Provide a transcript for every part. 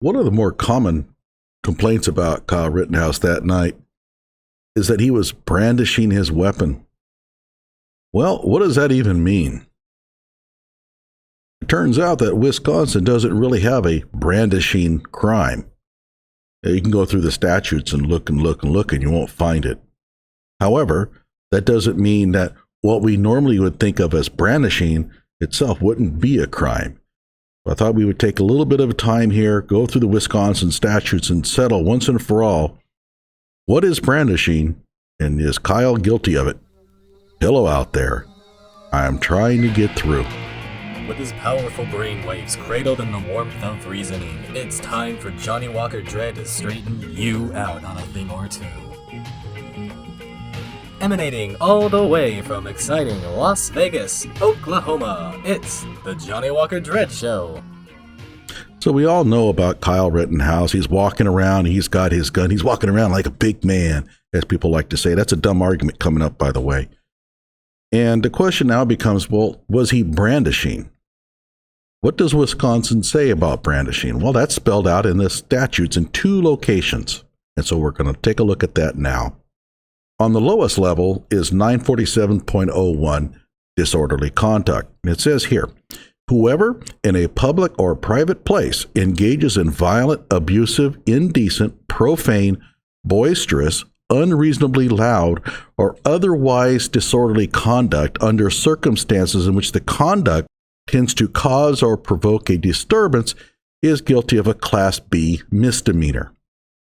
One of the more common complaints about Kyle Rittenhouse that night is that he was brandishing his weapon. Well, what does that even mean? It turns out that Wisconsin doesn't really have a brandishing crime. You can go through the statutes and look and look and look, and you won't find it. However, that doesn't mean that what we normally would think of as brandishing itself wouldn't be a crime. I thought we would take a little bit of time here, go through the Wisconsin statutes, and settle once and for all, what is brandishing, and is Kyle guilty of it? Hello out there. I am trying to get through. With his powerful brainwaves cradled in the warmth of reasoning, it's time for Johnnie Walker Dread to straighten you out on a thing or two. Emanating all the way from exciting Las Vegas, Oklahoma, it's the Johnnie Walker Dread Show. So we all know about Kyle Rittenhouse. He's walking around, he's got his gun, he's walking around like a big man, as people like to say. That's a dumb argument coming up, by the way. And the question now becomes, well, was he brandishing? What does Wisconsin say about brandishing? Well, that's spelled out in the statutes in 2 locations. And so we're going to take a look at that now. On the lowest level is 947.01, disorderly conduct. It says here, whoever in a public or private place engages in violent, abusive, indecent, profane, boisterous, unreasonably loud, or otherwise disorderly conduct under circumstances in which the conduct tends to cause or provoke a disturbance is guilty of a Class B misdemeanor.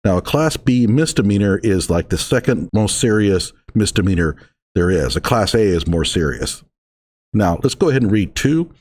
Now, a Class B misdemeanor is like the second most serious misdemeanor there is. A Class A is more serious. Now, let's go ahead and read 2.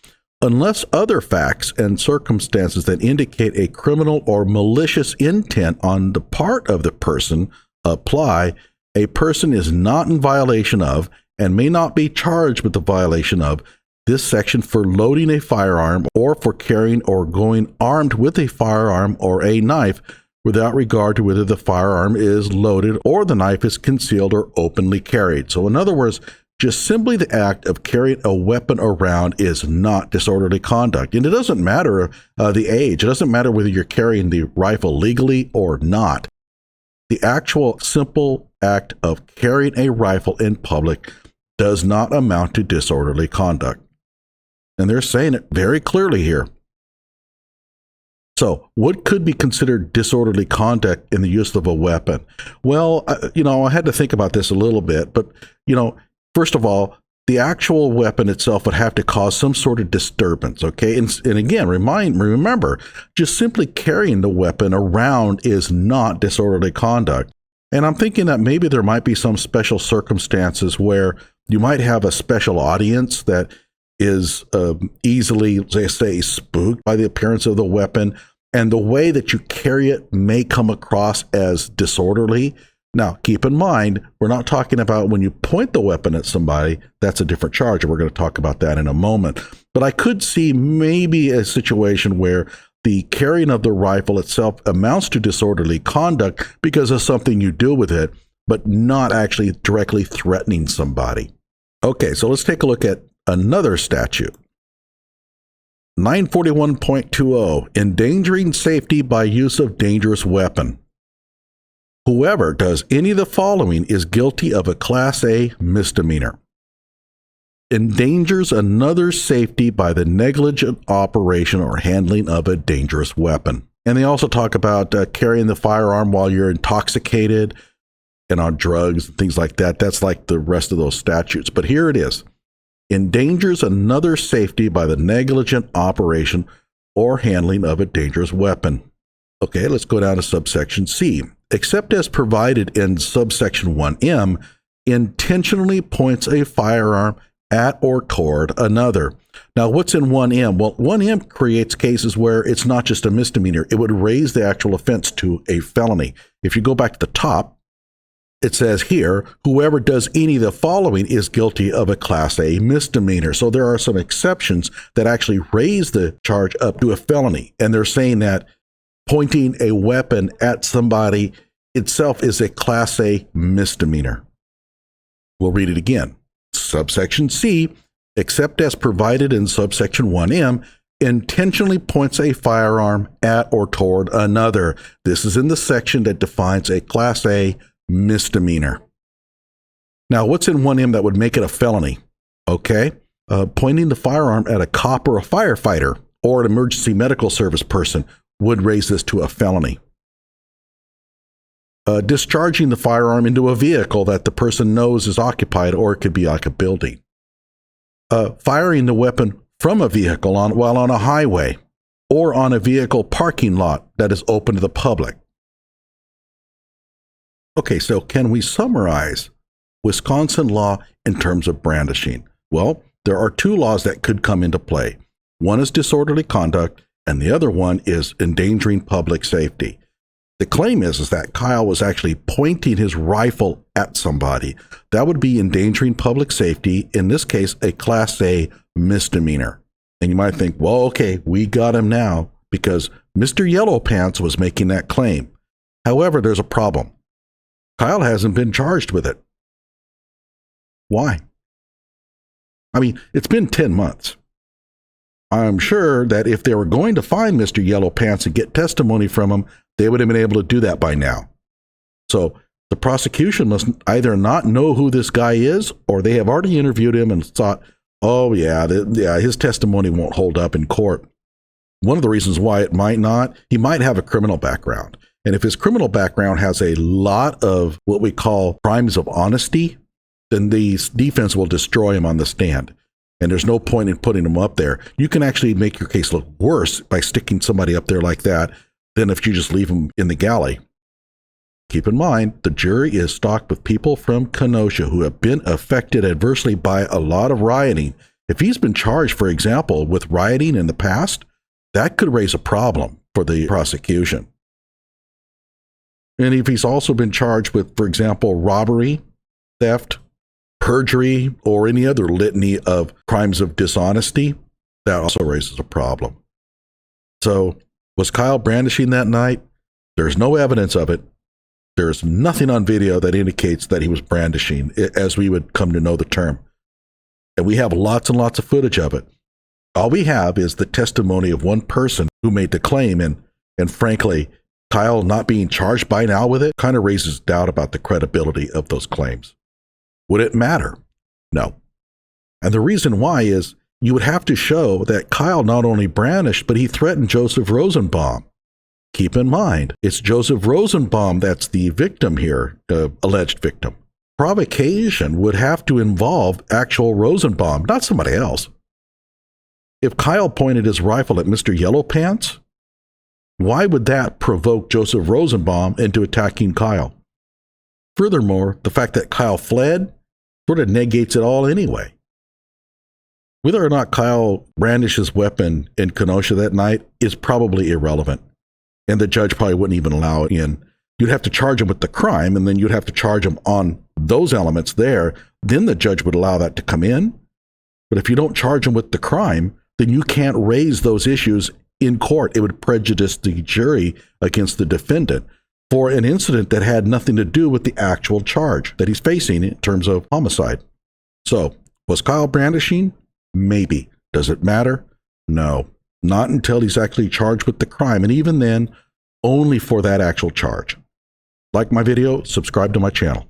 Unless other facts and circumstances that indicate a criminal or malicious intent on the part of the person apply, a person is not in violation of and may not be charged with the violation of this section for loading a firearm or for carrying or going armed with a firearm or a knife without regard to whether the firearm is loaded or the knife is concealed or openly carried. So in other words, just simply the act of carrying a weapon around is not disorderly conduct. And it doesn't matter the age. It doesn't matter whether you're carrying the rifle legally or not. The actual simple act of carrying a rifle in public does not amount to disorderly conduct. And they're saying it very clearly here. So what could be considered disorderly conduct in the use of a weapon? Well, I had to think about this a little bit, but, first of all, the actual weapon itself would have to cause some sort of disturbance, okay? And again, remember, just simply carrying the weapon around is not disorderly conduct. And I'm thinking that maybe there might be some special circumstances where you might have a special audience that is easily, they say, spooked by the appearance of the weapon, and the way that you carry it may come across as disorderly. Now, keep in mind, we're not talking about when you point the weapon at somebody. That's a different charge, and we're going to talk about that in a moment. But I could see maybe a situation where the carrying of the rifle itself amounts to disorderly conduct because of something you do with it, but not actually directly threatening somebody. Okay, so let's take a look at another statute. 941.20, endangering safety by use of dangerous weapon. Whoever does any of the following is guilty of a Class A misdemeanor. Endangers another's safety by the negligent operation or handling of a dangerous weapon. And they also talk about carrying the firearm while you're intoxicated and on drugs and things like that. That's like the rest of those statutes. But here it is. Endangers another's safety by the negligent operation or handling of a dangerous weapon. Okay, let's go down to subsection C. Except as provided in subsection 1M, intentionally points a firearm at or toward another. Now, what's in 1M? Well, 1M creates cases where it's not just a misdemeanor. It would raise the actual offense to a felony. If you go back to the top, it says here, whoever does any of the following is guilty of a Class A misdemeanor. So there are some exceptions that actually raise the charge up to a felony. And they're saying that pointing a weapon at somebody itself is a Class A misdemeanor. We'll read it again. Subsection C, except as provided in subsection 1M, intentionally points a firearm at or toward another. This is in the section that defines a Class A misdemeanor. Now, what's in 1M that would make it a felony? Okay, pointing the firearm at a cop or a firefighter or an emergency medical service person would raise this to a felony. Discharging the firearm into a vehicle that the person knows is occupied, or it could be like a building. Firing the weapon from a vehicle while on a highway or on a vehicle parking lot that is open to the public. Okay, so can we summarize Wisconsin law in terms of brandishing? Well, there are two laws that could come into play. One is disorderly conduct, and the other one is endangering public safety. The claim is that Kyle was actually pointing his rifle at somebody. That would be endangering public safety, in this case, a Class A misdemeanor. And you might think, well, okay, we got him now because Mr. Yellow Pants was making that claim. However, there's a problem. Kyle hasn't been charged with it. Why? I mean, it's been 10 months. I'm sure that if they were going to find Mr. Yellow Pants and get testimony from him, they would have been able to do that by now. So the prosecution must either not know who this guy is, or they have already interviewed him and thought, oh yeah, his testimony won't hold up in court. One of the reasons why it might not, he might have a criminal background. And if his criminal background has a lot of what we call crimes of honesty, then the defense will destroy him on the stand. And there's no point in putting him up there. You can actually make your case look worse by sticking somebody up there like that than if you just leave him in the galley. Keep in mind, the jury is stocked with people from Kenosha who have been affected adversely by a lot of rioting. If he's been charged, for example, with rioting in the past, that could raise a problem for the prosecution. And if he's also been charged with, for example, robbery, theft, perjury, or any other litany of crimes of dishonesty, that also raises a problem. So, was Kyle brandishing that night? There's no evidence of it. There's nothing on video that indicates that he was brandishing, as we would come to know the term. And we have lots and lots of footage of it. All we have is the testimony of one person who made the claim, and frankly, Kyle not being charged by now with it kind of raises doubt about the credibility of those claims. Would it matter? No. And the reason why is you would have to show that Kyle not only brandished, but he threatened Joseph Rosenbaum. Keep in mind, it's Joseph Rosenbaum that's the victim here, alleged victim. Provocation would have to involve actual Rosenbaum, not somebody else. If Kyle pointed his rifle at Mr. Yellow Pants, why would that provoke Joseph Rosenbaum into attacking Kyle? Furthermore, the fact that Kyle fled sort of negates it all anyway. Whether or not Kyle brandished his weapon in Kenosha that night is probably irrelevant, and the judge probably wouldn't even allow it in. You'd have to charge him with the crime, and then you'd have to charge him on those elements there. Then the judge would allow that to come in. But if you don't charge him with the crime, then you can't raise those issues in court. It would prejudice the jury against the defendant for an incident that had nothing to do with the actual charge that he's facing in terms of homicide. So, was Kyle brandishing? Maybe. Does it matter? No. Not until he's actually charged with the crime, and even then, only for that actual charge. Like my video, subscribe to my channel.